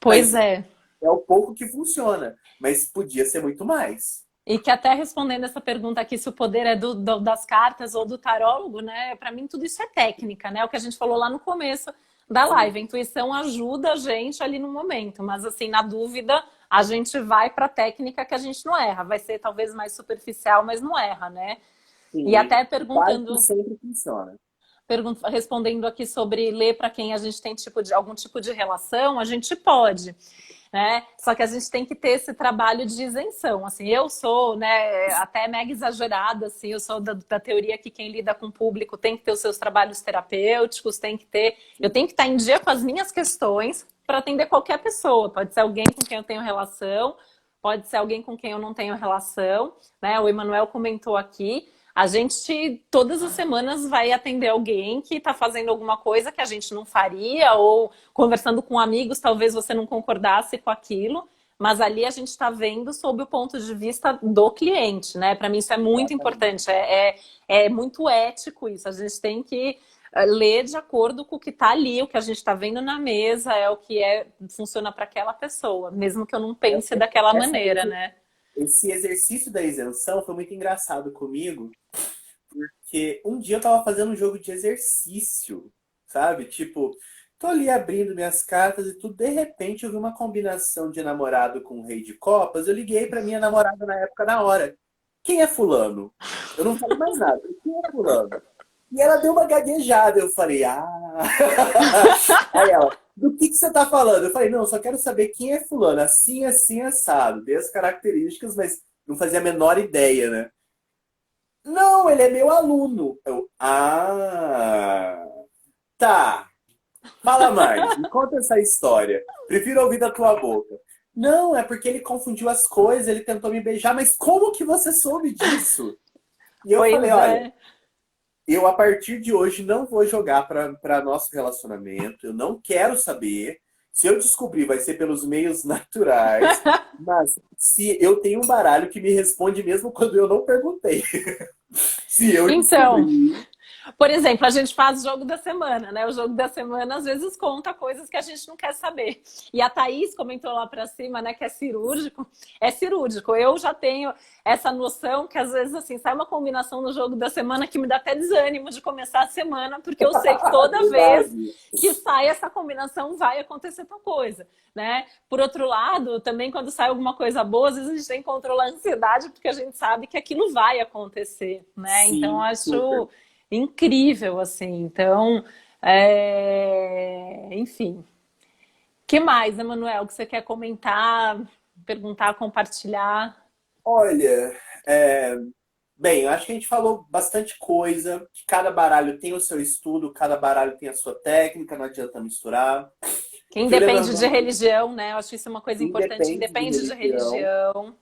Pois Mas é. é o pouco que funciona. Mas podia ser muito mais. E que até respondendo essa pergunta aqui, se o poder é das cartas ou do tarólogo, né? Para mim, tudo isso é técnica, né? O que a gente falou lá no começo da Sim. live. A intuição ajuda a gente ali no momento, mas assim, na dúvida, a gente vai para a técnica que a gente não erra. Vai ser talvez mais superficial, mas não erra, né? E Sim. até Quase que perguntando, sempre funciona. respondendo aqui sobre ler para quem a gente tem algum tipo de relação, a gente pode, né? Só que a gente tem que ter esse trabalho de isenção. Assim, eu sou, né, até mega exagerada, assim, eu sou da teoria que quem lida com o público tem que ter os seus trabalhos terapêuticos, eu tenho que estar em dia com as minhas questões para atender qualquer pessoa. Pode ser alguém com quem eu tenho relação, pode ser alguém com quem eu não tenho relação, né? O Emanuel comentou aqui. A gente, todas as semanas, vai atender alguém que está fazendo alguma coisa que a gente não faria, ou conversando com amigos, talvez você não concordasse com aquilo, mas ali a gente está vendo sob o ponto de vista do cliente, né? Para mim isso é muito importante, é muito ético isso. A gente tem que ler de acordo com o que está ali, o que a gente está vendo na mesa, é o que funciona para aquela pessoa, mesmo que eu não pense daquela maneira, né? Esse exercício da isenção foi muito engraçado comigo, porque um dia eu tava fazendo um jogo de exercício, sabe? Tipo, tô ali abrindo minhas cartas e tudo, de repente eu vi uma combinação de namorado com o rei de copas, eu liguei pra minha namorada na época na hora. Quem é fulano? Eu não falei mais nada. Quem é fulano? E ela deu uma gaguejada, eu falei, ah... Aí ela, do que você tá falando? Eu falei, não, eu só quero saber quem é fulano, assim, assim, assado. Dei as características, mas não fazia a menor ideia, né? Não, ele é meu aluno. Tá. Fala mais, me conta essa história. Prefiro ouvir da tua boca. Não, é porque ele confundiu as coisas, ele tentou me beijar, mas como que você soube disso? E eu Pois falei, olha, é. eu a partir de hoje não vou jogar para nosso relacionamento, eu não quero saber. Se eu descobrir, vai ser pelos meios naturais. Mas se eu tenho um baralho que me responde mesmo quando eu não perguntei. Se eu Então, descobrir. por exemplo, a gente faz o jogo da semana, né? O jogo da semana às vezes conta coisas que a gente não quer saber. E a Thaís comentou lá pra cima, né, que é cirúrgico. É cirúrgico. Eu já tenho essa noção que às vezes assim sai uma combinação no jogo da semana que me dá até desânimo de começar a semana, porque eu sei que toda vez Verdade. que sai essa combinação vai acontecer tal coisa, né? Por outro lado, também quando sai alguma coisa boa, às vezes a gente tem que controlar a ansiedade porque a gente sabe que aquilo vai acontecer, né? Então Sim, super. acho incrível, assim. Então, enfim. Que mais, Emanuel, que você quer comentar, perguntar, compartilhar? Olha, bem, eu acho que a gente falou bastante coisa, que cada baralho tem o seu estudo, cada baralho tem a sua técnica, não adianta misturar. Que Que o independe de Lenormand religião, né? Eu acho isso uma coisa importante, independe de independe de religião. religião.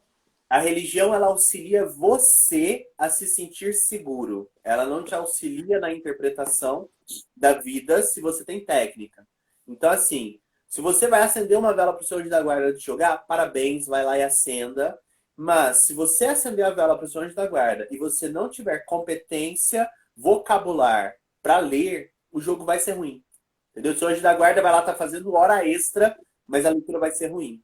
A religião, ela auxilia você a se sentir seguro. Ela não te auxilia na interpretação da vida se você tem técnica. Então, assim, se você vai acender uma vela para o seu anjo da guarda de jogar, parabéns, vai lá e acenda. Mas, se você acender a vela para o seu anjo da guarda e você não tiver competência vocabular para ler, o jogo vai ser ruim. Entendeu? O seu anjo da guarda vai lá estar fazendo hora extra, mas a leitura vai ser ruim.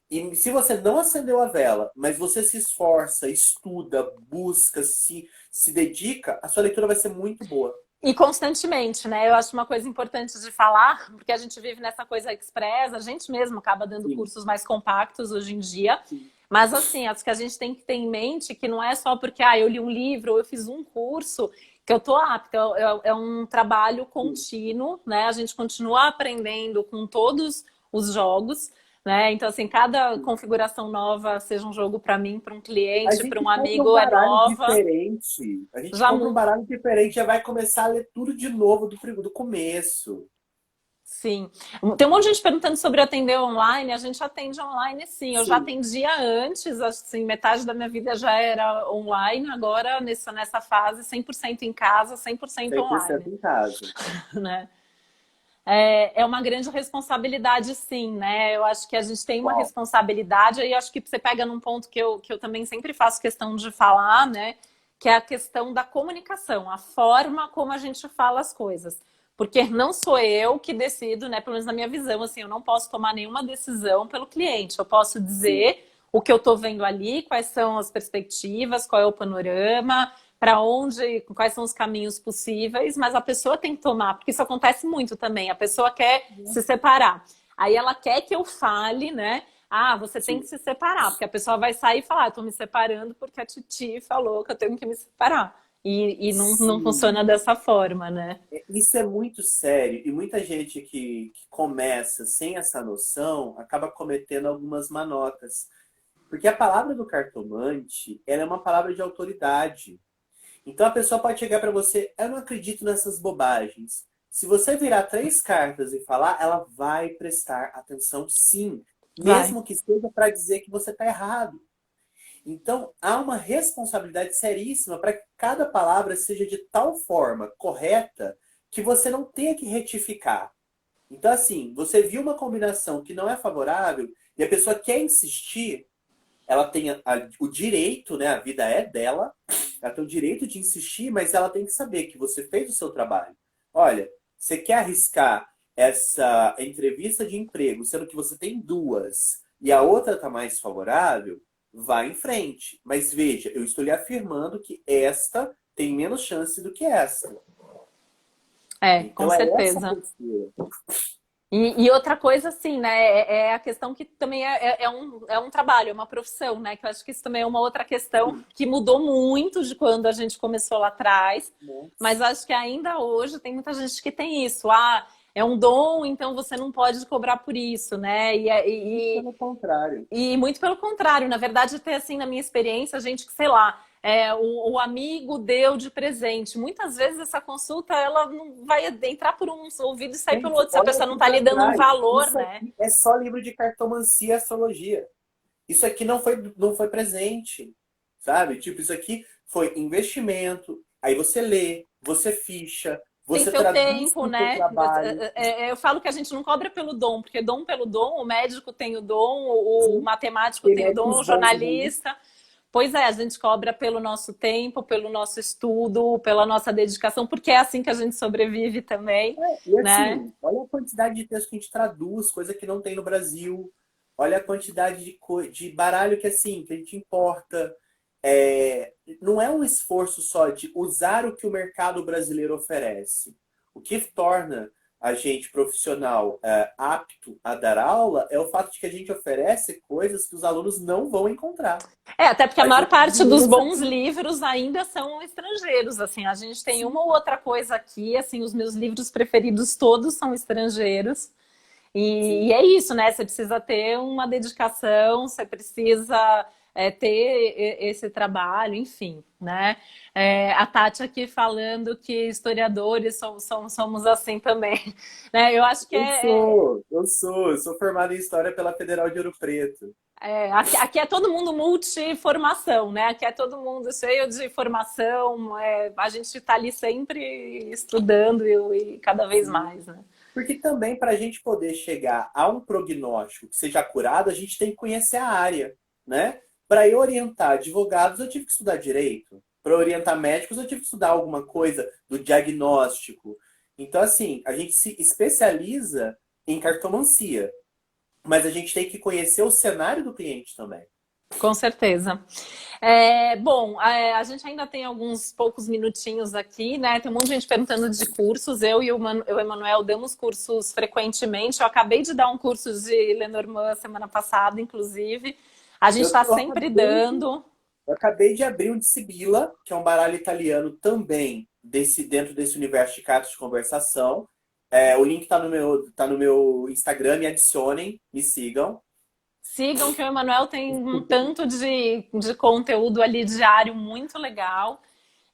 E se você não acendeu a vela, mas você se esforça, estuda, busca, se dedica, a sua leitura vai ser muito boa. E constantemente, né? Eu acho uma coisa importante de falar, porque a gente vive nessa coisa express, a gente mesmo acaba dando Sim, cursos mais compactos hoje em dia. sim, Mas assim, acho que a gente tem que ter em mente que não é só porque eu li um livro ou eu fiz um curso que eu tô apta. É um trabalho sim. contínuo, né? A gente continua aprendendo com todos os jogos, né? Então, assim, cada configuração nova, seja um jogo para mim, para um A cliente, para gente um compra um amigo, é baralho nova. diferente. A gente Já compra um baralho diferente, já vai começar a ler tudo de novo do começo. Sim. Tem um monte de gente perguntando sobre atender online. A gente atende online, sim. Eu já Sim, atendia antes, assim, metade da minha vida já era online. Agora, nessa fase, 100% em casa, 100% 100% online, em casa. né? É uma grande responsabilidade, sim, né? Eu acho que a gente tem uma Uau. responsabilidade, e acho que você pega num ponto que eu também sempre faço questão de falar, né? Que é a questão da comunicação, a forma como a gente fala as coisas. Porque não sou eu que decido, né? Pelo menos na minha visão, assim, eu não posso tomar nenhuma decisão pelo cliente. Eu posso Sim, dizer o que eu estou vendo ali, quais são as perspectivas, qual é o panorama, para onde, quais são os caminhos possíveis, mas a pessoa tem que tomar, porque isso acontece muito também. A pessoa quer se separar. Aí ela quer que eu fale, né? Ah, você tem que sim. se separar, porque a pessoa vai sair e falar, eu me separando porque a Titi falou que eu tenho que me separar. E não funciona Sim. dessa forma, né? Isso é muito sério e muita gente que começa sem essa noção acaba cometendo algumas manotas. Porque a palavra do cartomante, ela é uma palavra de autoridade. Então a pessoa pode chegar para você, eu não acredito nessas bobagens. Se você virar três cartas e falar, ela vai prestar atenção sim, Vai. mesmo que seja para dizer que você está errado. Então há uma responsabilidade seríssima para que cada palavra seja de tal forma correta que você não tenha que retificar. Então, assim, você viu uma combinação que não é favorável, E a pessoa quer insistir, ela tem o direito, né? A vida é dela, ela tem o direito de insistir, mas ela tem que saber que você fez o seu trabalho. Olha, você quer arriscar essa entrevista de emprego, sendo que você tem duas e a outra está mais favorável, vá em frente. Mas veja, eu estou lhe afirmando que esta tem menos chance do que essa. Com Então é essa a certeza. postura. E outra coisa, assim, né, é a questão que também é um trabalho, é uma profissão, né, que eu acho que isso também é uma outra questão que mudou muito de quando a gente começou lá atrás, mas acho que ainda hoje tem muita gente que tem isso, é um dom, então você não pode cobrar por isso, né, Pelo contrário. e muito pelo contrário, na verdade, até assim, na minha experiência, a gente que, sei lá, o amigo deu de presente. Muitas vezes essa consulta ela não vai entrar por um ouvido e sair pelo Gente, outro, se a olha pessoa não aqui está lhe pra dando um trás. valor, Isso né? aqui é só livro de cartomancia e astrologia. Isso aqui não foi presente, sabe? Tipo, isso aqui foi investimento. Aí você lê, você ficha, Tem você seu traduz tempo, para o seu né? trabalho. Eu falo que a gente não cobra pelo dom, porque dom pelo dom, o médico tem o dom, o Sim, matemático tem tem o dom, o médicos bons e ruins. jornalista. Pois é, a gente cobra pelo nosso tempo, pelo nosso estudo, pela nossa dedicação, porque é assim que a gente sobrevive também, E né? assim, olha a quantidade de texto que a gente traduz, coisa que não tem no Brasil. Olha a quantidade de baralho que assim, que a gente importa. Não é um esforço só de usar o que o mercado brasileiro oferece. O que torna a gente profissional apto a dar aula é o fato de que a gente oferece coisas que os alunos não vão encontrar. Até porque a A maior gente parte diminui dos essa. bons livros ainda são estrangeiros, assim, a gente tem uma ou outra coisa aqui, assim, os meus livros preferidos todos são estrangeiros. E Sim, é isso, né? Você precisa ter uma dedicação, você precisa ter esse trabalho, enfim, né? A Tati aqui falando que historiadores somos assim também, né? Eu acho que eu sou formado em História pela Federal de Ouro Preto. aqui é todo mundo multiformação, né? Aqui é todo mundo cheio de formação, a gente está ali sempre estudando e cada vez Sim. mais, né? Porque também para a gente poder chegar a um prognóstico que seja curado, a gente tem que conhecer a área, né? Para eu orientar advogados, eu tive que estudar direito. Para orientar médicos, eu tive que estudar alguma coisa do diagnóstico. Então, assim, a gente se especializa em cartomancia, mas a gente tem que conhecer o cenário do cliente também. Com certeza. Bom, a gente ainda tem alguns poucos minutinhos aqui, né? Tem um monte de gente perguntando de cursos. Eu e o Emanuel damos cursos frequentemente. Eu acabei de dar um curso de Lenormand semana passada, inclusive. A gente Eu, está eu sempre acabei de dando. Eu acabei de abrir um de Sibila, que é um baralho italiano também dentro desse universo de cartas de conversação. O link tá no meu Instagram, me adicionem, me sigam. Sigam que o Emanuel tem um tanto de conteúdo ali diário muito legal.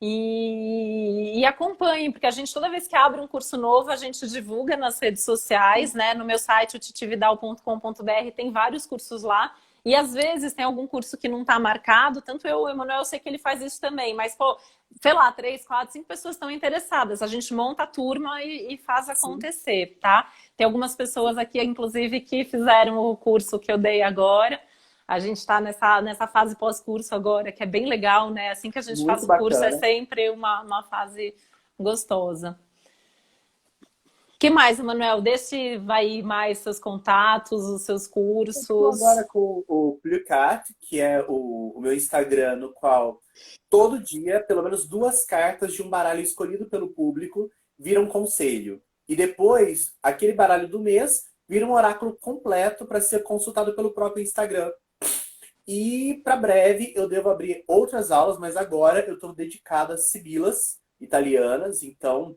E acompanhe, porque a gente, toda vez que abre um curso novo, a gente divulga nas redes sociais, né? No meu site, o titividal.com.br, tem vários cursos lá. E às vezes tem algum curso que não está marcado, tanto eu, o Emanuel, eu sei que ele faz isso também, mas, pô, sei lá, 3, 4, 5 pessoas estão interessadas. A gente monta a turma e faz Sim, acontecer, tá? Tem algumas pessoas aqui, inclusive, que fizeram o curso que eu dei agora. A gente está nessa fase pós-curso agora, que é bem legal, né? Assim que a gente faz muito o curso, é bacana. sempre uma fase gostosa. O que mais, Emanuel? Deixe vai mais seus contatos, os seus Estou agora cursos. com o Plucat, que é o meu Instagram, no qual todo dia, pelo menos duas cartas de um baralho escolhido pelo público viram conselho. E depois, aquele baralho do mês vira um oráculo completo para ser consultado pelo próprio Instagram. E para breve eu devo abrir outras aulas, mas agora eu estou dedicado a sibilas italianas, então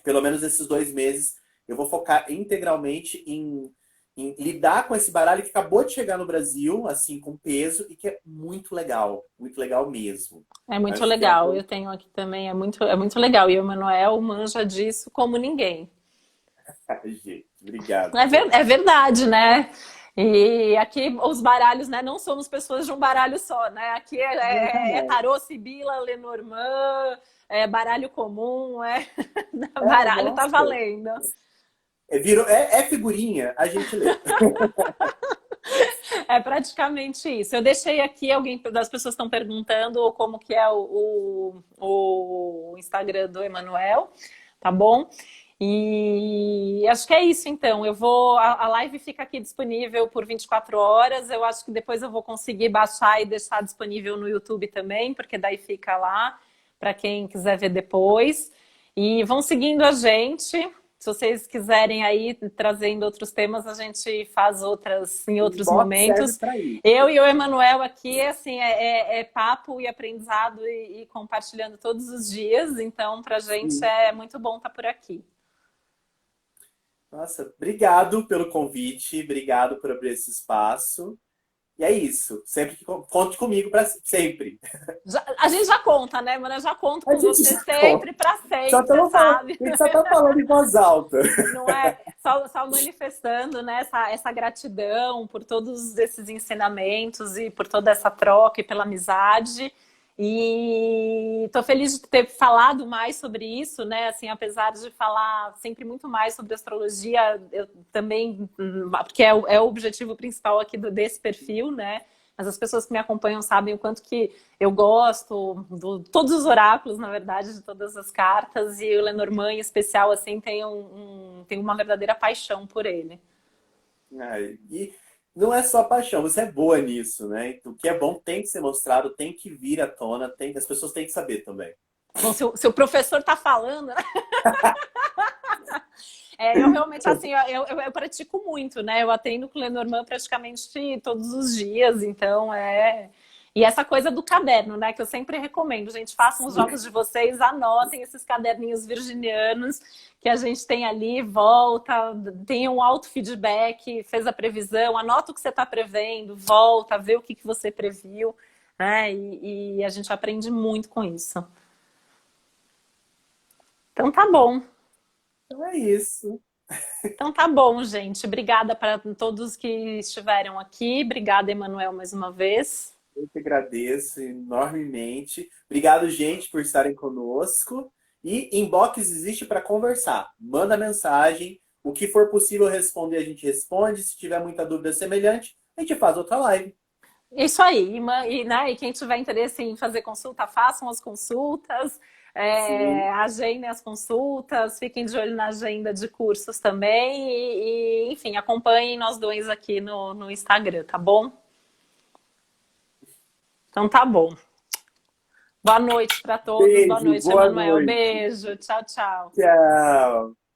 pelo menos esses 2 meses eu vou focar integralmente em lidar com esse baralho que acabou de chegar no Brasil, assim, com peso, e que é muito legal mesmo. É muito Acho que é uma legal. coisa. Eu tenho aqui também, é muito legal. E o Emanuel manja disso como ninguém. Gente, obrigado. É verdade, né? E aqui os baralhos, né? Não somos pessoas de um baralho só, né? Aqui é Exatamente. tarô, Sibila, Lenormand, baralho comum, É, baralho tá nossa. valendo. É figurinha, a gente lê. É praticamente isso. Eu deixei aqui, alguém das pessoas estão perguntando como que é o Instagram do Emanuel, tá bom? E acho que é isso então. Eu vou. A live fica aqui disponível por 24 horas. Eu acho que depois eu vou conseguir baixar e deixar disponível no YouTube também, porque daí fica lá para quem quiser ver depois. E vão seguindo a gente. Se vocês quiserem aí trazendo outros temas, a gente faz outras em O outros inbox serve momentos. para isso. Eu e o Emanuel aqui, assim, é papo e aprendizado e compartilhando todos os dias. Então, para a gente Sim. é muito bom estar por aqui. Nossa, obrigado pelo convite, obrigado por abrir esse espaço. E é isso. Sempre que conte comigo para sempre. A gente já conta, né, mano? Eu já conto A com gente você já conta. sempre, para Só sempre, você estamos falando, sabe. a gente só tá falando em voz alta. Não é só manifestando, né, essa gratidão por todos esses ensinamentos e por toda essa troca e pela amizade. E estou feliz de ter falado mais sobre isso, né? Assim, apesar de falar sempre muito mais sobre astrologia, eu também, porque é o objetivo principal aqui desse perfil, né? Mas as pessoas que me acompanham sabem o quanto que eu gosto todos os oráculos, na verdade, de todas as cartas, e o Lenormand em especial, assim, tem uma verdadeira paixão por ele. E não é só paixão, você é boa nisso, né? O que é bom tem que ser mostrado, tem que vir à tona, as pessoas têm que saber também. Bom, se o professor está falando, eu realmente, assim, eu pratico muito, né? Eu atendo com o Lenormand praticamente todos os dias, então é... E essa coisa do caderno, né? Que eu sempre recomendo, gente, façam os jogos de vocês, anotem esses caderninhos virginianos que a gente tem ali, volta, tem um auto-feedback, fez a previsão, anota o que você está prevendo, volta, vê o que você previu, né? E a gente aprende muito com isso. Então tá bom. Então é isso. Então tá bom, gente. Obrigada para todos que estiveram aqui. Obrigada, Emanuel, mais uma vez. Eu que agradeço enormemente. Obrigado, gente, por estarem conosco. E inbox existe para conversar. Manda mensagem. O que for possível responder, a gente responde. Se tiver muita dúvida semelhante, a gente faz outra live. Isso aí. Né, e quem tiver interesse em fazer consulta, façam as consultas. Sim. Agendem as consultas, fiquem de olho na agenda de cursos também enfim, acompanhem nós dois aqui no Instagram, tá bom? Então tá bom. Boa noite para todos. Boa Beijo, noite, boa Emanuel. noite. Beijo. Tchau, tchau. Tchau.